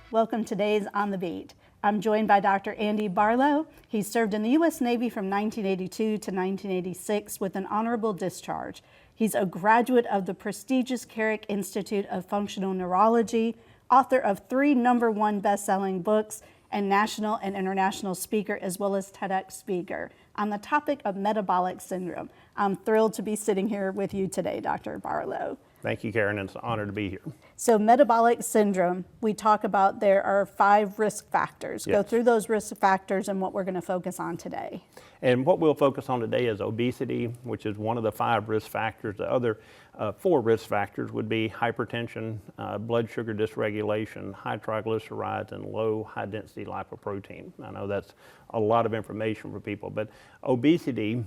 Welcome to today's On the Beat. I'm joined by Dr. Andy Barlow. He served in the U.S. Navy from 1982 to 1986 with an honorable discharge. He's a graduate of the prestigious Carrick Institute of Functional Neurology, author of 3 #1 best-selling books, and national and international speaker, as well as TEDx speaker on the topic of metabolic syndrome. I'm thrilled to be sitting here with you today, Dr. Barlow. Thank you, Karen. It's an honor to be here. So metabolic syndrome, we talk about there are 5 risk factors. Yes. Go through those risk factors and what we're going to focus on today. And what we'll focus on today is obesity, which is one of the 5 risk factors. The other 4 risk factors would be hypertension, blood sugar dysregulation, high triglycerides, and low high-density lipoprotein. I know that's a lot of information for people, but obesity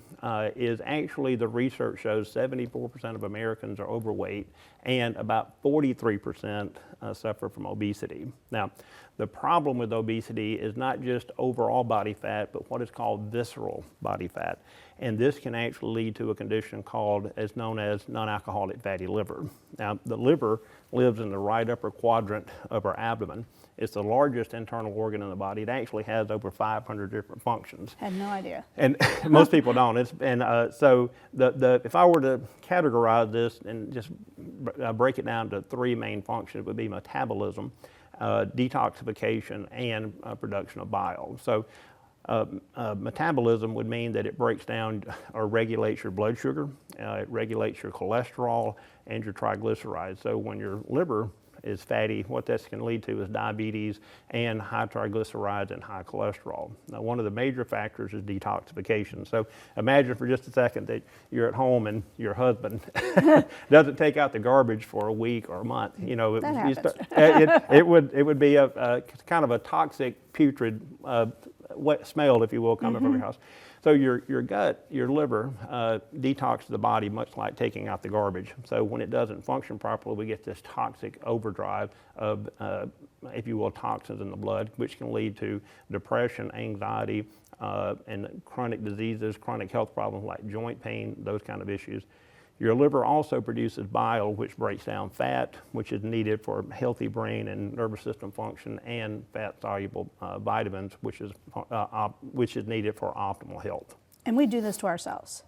is actually, the research shows 74% of Americans are overweight, and about 43% suffer from obesity. Now, the problem with obesity is not just overall body fat, but what is called visceral body fat. And this can actually lead to a condition known as non-alcoholic fatty liver. Now, the liver lives in the right upper quadrant of our abdomen. It's the largest internal organ in the body. It actually has over 500 different functions. Had no idea. And most people don't. So if I were to categorize this and just break it down to 3 main functions, it would be metabolism, detoxification, and production of bile. So metabolism would mean that it breaks down or regulates your blood sugar, it regulates your cholesterol and your triglycerides. So when your liver is fatty, what this can lead to is diabetes and high triglycerides and high cholesterol. Now, one of the major factors is detoxification. So imagine for just a second that you're at home and your husband doesn't take out the garbage for a week or a month. You know, it would be a kind of a toxic, putrid wet smell, if you will, coming from your house. So your gut, your liver, detoxes the body much like taking out the garbage. So when it doesn't function properly, we get this toxic overdrive of, if you will, toxins in the blood, which can lead to depression, anxiety, and chronic diseases, chronic health problems like joint pain, those kind of issues. Your liver also produces bile, which breaks down fat, which is needed for healthy brain and nervous system function, and fat-soluble vitamins, which is needed for optimal health. And we do this to ourselves.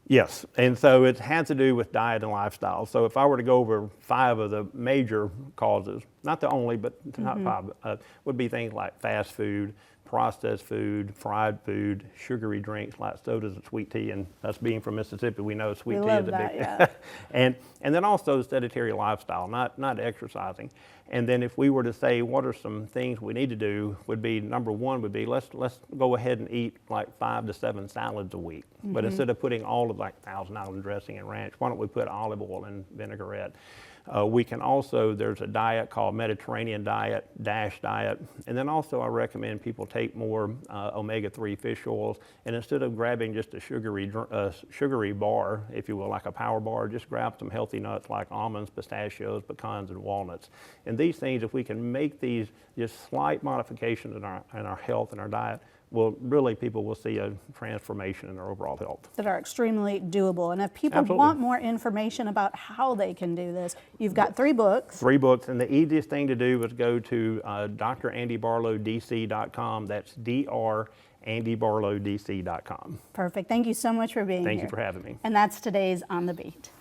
Yes, and so it has to do with diet and lifestyle. So if I were to go over 5 of the major causes, not the only, but not 5, would be things like fast food, processed food, fried food, sugary drinks like sodas and sweet tea, and us being from Mississippi, we know sweet tea is a big, yeah. and then also sedentary lifestyle, not exercising. And then if we were to say what are some things we need to do, would be number 1 would be let's go ahead and eat like 5 to 7 salads a week. But instead of putting all of like Thousand Island dressing and ranch, why don't we put olive oil and vinaigrette? We can also, there's a diet called Mediterranean diet, DASH diet, and then also I recommend people take more omega-3 fish oils, and instead of grabbing just a sugary bar, if you will, like a power bar, just grab some healthy nuts like almonds, pistachios, pecans, and walnuts. And these things, if we can make these just slight modifications in our health and our diet, well, really people will see a transformation in their overall health. That are extremely doable. And if people want more information about how they can do this, you've got 3 books. 3 books, and the easiest thing to do is go to drandybarlowdc.com. That's drandybarlowdc.com. Perfect. Thank you so much for being here. Thank you for having me. And that's today's On the Beat.